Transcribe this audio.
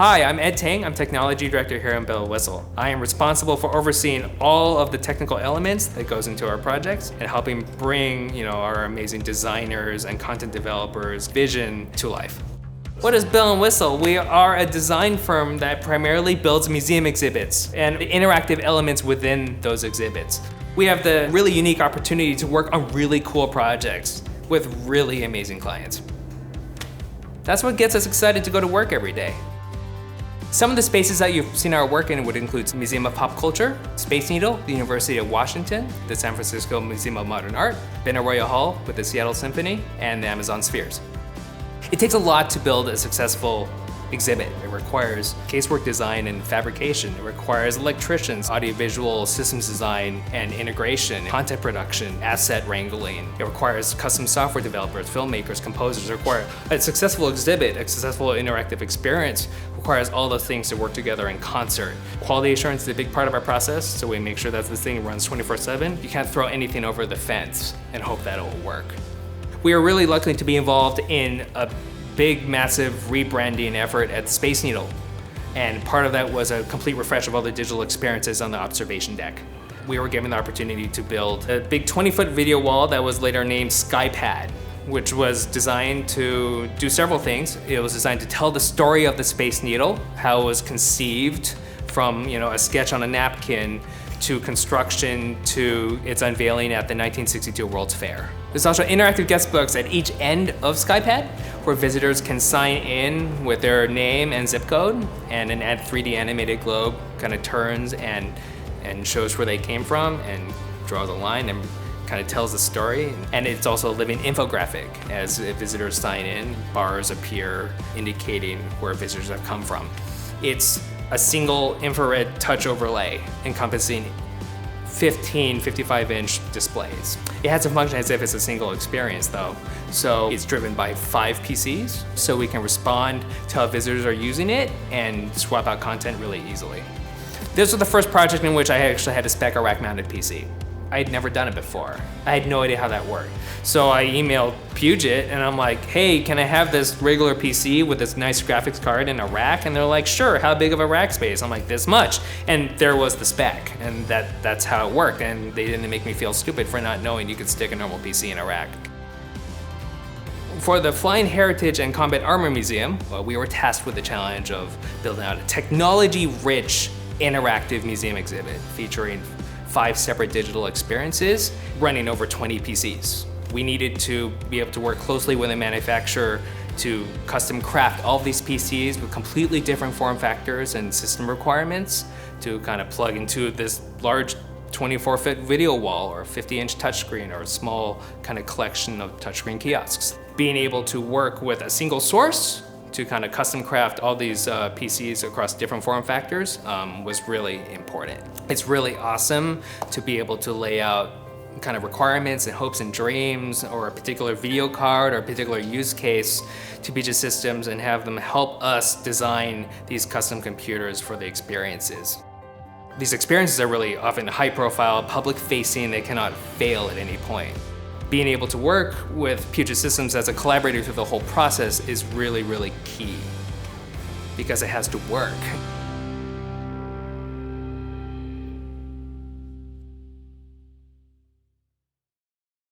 Hi, I'm Ed Tang. I'm Technology Director here in Belle Wissell. I am responsible for overseeing all of the technical elements that goes into our projects and helping bring, our amazing designers and content developers' vision to life. What is Belle Wissell? We are a design firm that primarily builds museum exhibits and the interactive elements within those exhibits. We have the really unique opportunity to work on really cool projects with really amazing clients. That's what gets us excited to go to work every day. Some of the spaces that you've seen our work in would include Museum of Pop Culture, Space Needle, the University of Washington, the San Francisco Museum of Modern Art, Benaroya Hall with the Seattle Symphony, and the Amazon Spheres. It takes a lot to build a successful exhibit. It requires casework design and fabrication. It requires electricians, audiovisual systems design and integration, content production, asset wrangling. It requires custom software developers, filmmakers, composers. It requires a successful exhibit, a successful interactive experience requires all those things to work together in concert. Quality assurance is a big part of our process, so we make sure that this thing runs 24/7. You can't throw anything over the fence and hope that it will work. We are really lucky to be involved in a big, massive rebranding effort at Space Needle. And part of that was a complete refresh of all the digital experiences on the observation deck. We were given the opportunity to build a big 20-foot video wall that was later named SkyPad, which was designed to do several things. It was designed to tell the story of the Space Needle, how it was conceived from a sketch on a napkin to construction to its unveiling at the 1962 World's Fair. There's also interactive guest books at each end of SkyPad where visitors can sign in with their name and zip code, and an 3D animated globe kind of turns and shows where they came from and draws a line and kind of tells the story. And it's also a living infographic. As visitors sign in, bars appear indicating where visitors have come from. It's a single infrared touch overlay encompassing 15 55-inch displays. It has to function as if it's a single experience though. So it's driven by 5 PCs, so we can respond to how visitors are using it and swap out content really easily. This was the first project in which I actually had to spec a rack-mounted PC. I had never done it before. I had no idea how that worked. So I emailed Puget and I'm like, hey, can I have this regular PC with this nice graphics card in a rack? And they're like, sure, how big of a rack space? I'm like, this much. And there was the spec, and that's how it worked. And they didn't make me feel stupid for not knowing you could stick a normal PC in a rack. For the Flying Heritage and Combat Armor Museum, we were tasked with the challenge of building out a technology-rich interactive museum exhibit featuring 5 separate digital experiences running over 20 PCs. We needed to be able to work closely with a manufacturer to custom craft all of these PCs with completely different form factors and system requirements to kind of plug into this large 24-foot video wall or 50-inch touchscreen or a small kind of collection of touchscreen kiosks. Being able to work with a single source to kind of custom craft all these PCs across different form factors was really important. It's really awesome to be able to lay out kind of requirements and hopes and dreams or a particular video card or a particular use case to Puget Systems and have them help us design these custom computers for the experiences. These experiences are really often high profile, public facing, they cannot fail at any point. Being able to work with Puget Systems as a collaborator through the whole process is really, really key because it has to work.